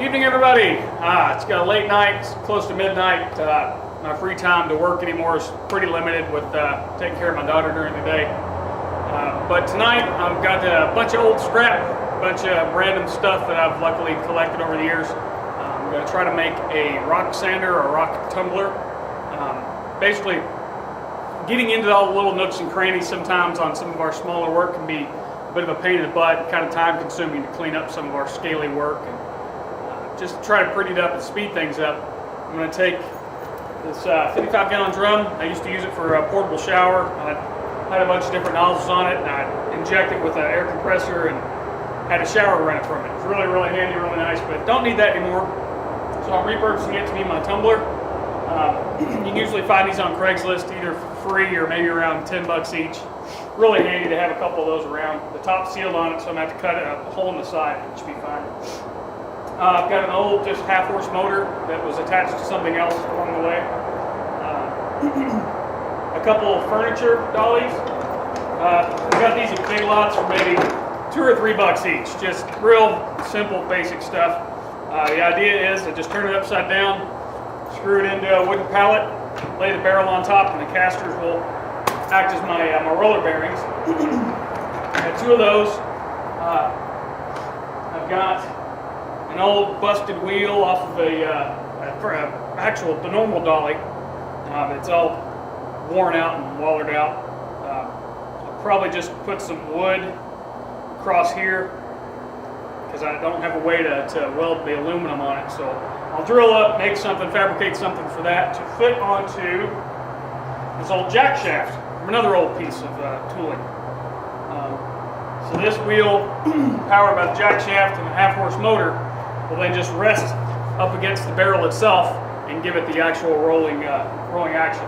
Evening, everybody. It's got a late night, it's close to midnight. My free time to work anymore is pretty limited with taking care of my daughter during the day. But tonight I've got a bunch of old scrap, a bunch of random stuff that I've luckily collected over the years. I'm going to try to make a rock sander or a rock tumbler. Basically, getting into all the little nooks and crannies sometimes on some of our smaller work can be a bit of a pain in the butt, kind of time consuming to clean up some of our scaly work. And, just to try to pretty it up and speed things up, I'm going to take this 55-gallon drum. I used to use it for a portable shower. I had a bunch of different nozzles on it, and I inject it with an air compressor and had a shower running from it. It's really, really handy, really nice, but don't need that anymore. So I'm repurposing it to be my tumbler. You can usually find these on Craigslist, either for free or maybe around 10 bucks each. Really handy to have a couple of those around. The top's sealed on it, so I'm going to have to cut a hole in the side. It should be fine. I've got an old, just half-horse motor that was attached to something else along the way. A couple of furniture dollies. I got these at Big Lots for maybe 2 or 3 bucks each. Just real simple, basic stuff. The idea is to just turn it upside down, screw it into a wooden pallet, lay the barrel on top, and the casters will act as my roller bearings. I got 2 of those. I've got an old busted wheel off of the normal dolly. It's all worn out and wallered out. I'll probably just put some wood across here because I don't have a way to weld the aluminum on it. So I'll drill up, make something, fabricate something for that to fit onto this old jack shaft from another old piece of tooling. So this wheel, powered by the jack shaft and a half-horse motor, will then just rest up against the barrel itself and give it the actual rolling action.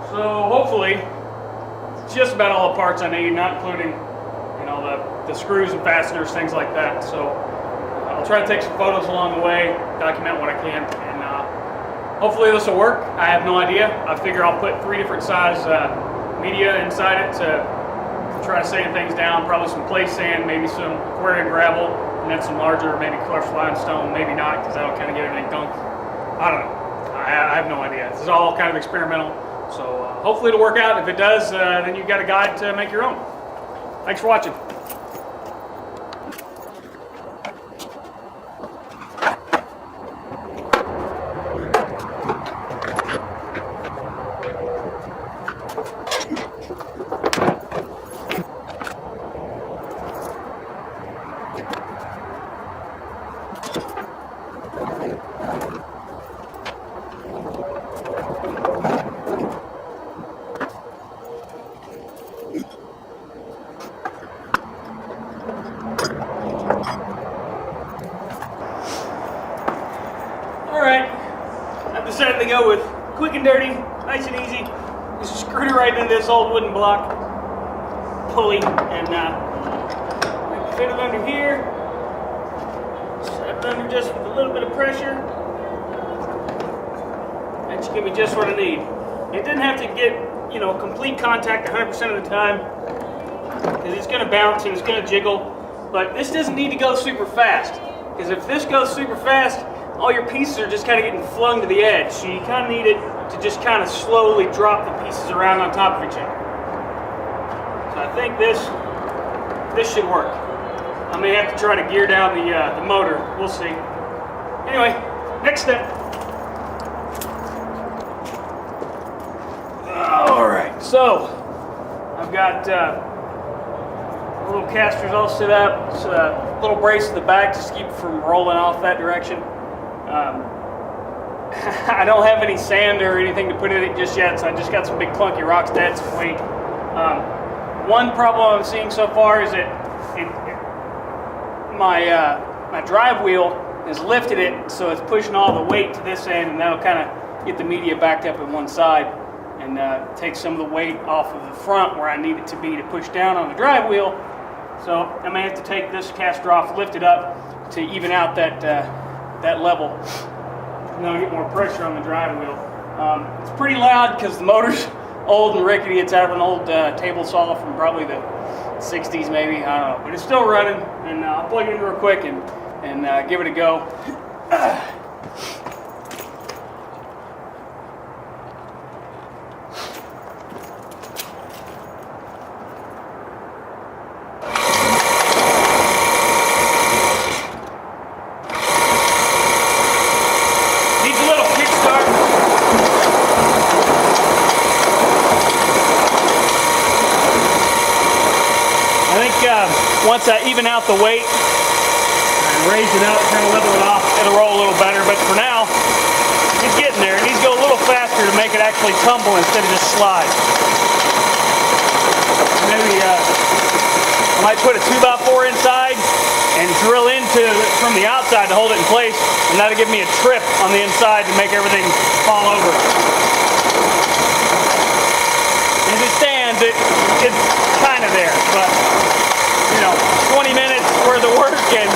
So hopefully, it's just about all the parts I need, not including the screws and fasteners, things like that. So I'll try to take some photos along the way, document what I can, and hopefully this will work. I have no idea. I figure I'll put 3 different size media inside it to try to sand things down, probably some clay sand, maybe some aquarium gravel, and then some larger, maybe crushed limestone, maybe not, because that'll kind of get everything dunked. I don't know. I have no idea. This is all kind of experimental, so hopefully it'll work out. If it does, then you've got a guide to make your own. Thanks for watching. Alright, I've decided to go with quick and dirty, nice and easy. Just screwed it right into this old wooden block pulley and fit it under here. Set it under just with a little bit of pressure. That should give me just what I need. It didn't have to get, complete contact 100% of the time because it's going to bounce and it's going to jiggle. But this doesn't need to go super fast because if this goes super fast, all your pieces are just kind of getting flung to the edge. So you kind of need it to just kind of slowly drop the pieces around on top of each other. So I think this should work. I may have to try to gear down the motor. We'll see. Anyway, next step. All right, so I've got little casters all set up. It's a little brace in the back just to keep it from rolling off that direction. I don't have any sand or anything to put in it just yet, so I just got some big clunky rocks to add some weight. One problem I'm seeing so far is that my drive wheel has lifted it, so it's pushing all the weight to this end, and that'll kind of get the media backed up in one side and take some of the weight off of the front where I need it to be to push down on the drive wheel. So I may have to take this caster off, lift it up to even out that level, and then I'll get more pressure on the drive wheel. It's pretty loud because the motor's old and rickety. It's out of an old table saw from probably the 60s maybe, I don't know, but it's still running, and I'll plug it in real quick and and give it a go. Needs a little kickstart. I think once I even out the weight and raise it up, kind of level it off, it'll roll a little better. But for now, he's getting there. It needs to go a little faster to make it actually tumble instead of just slide. Maybe I might put a 2x4 inside and drill into it from the outside to hold it in place, and that'll give me a trip on the inside to make everything fall over. As it stands, it's kind of there, but 20 minutes worth of work, and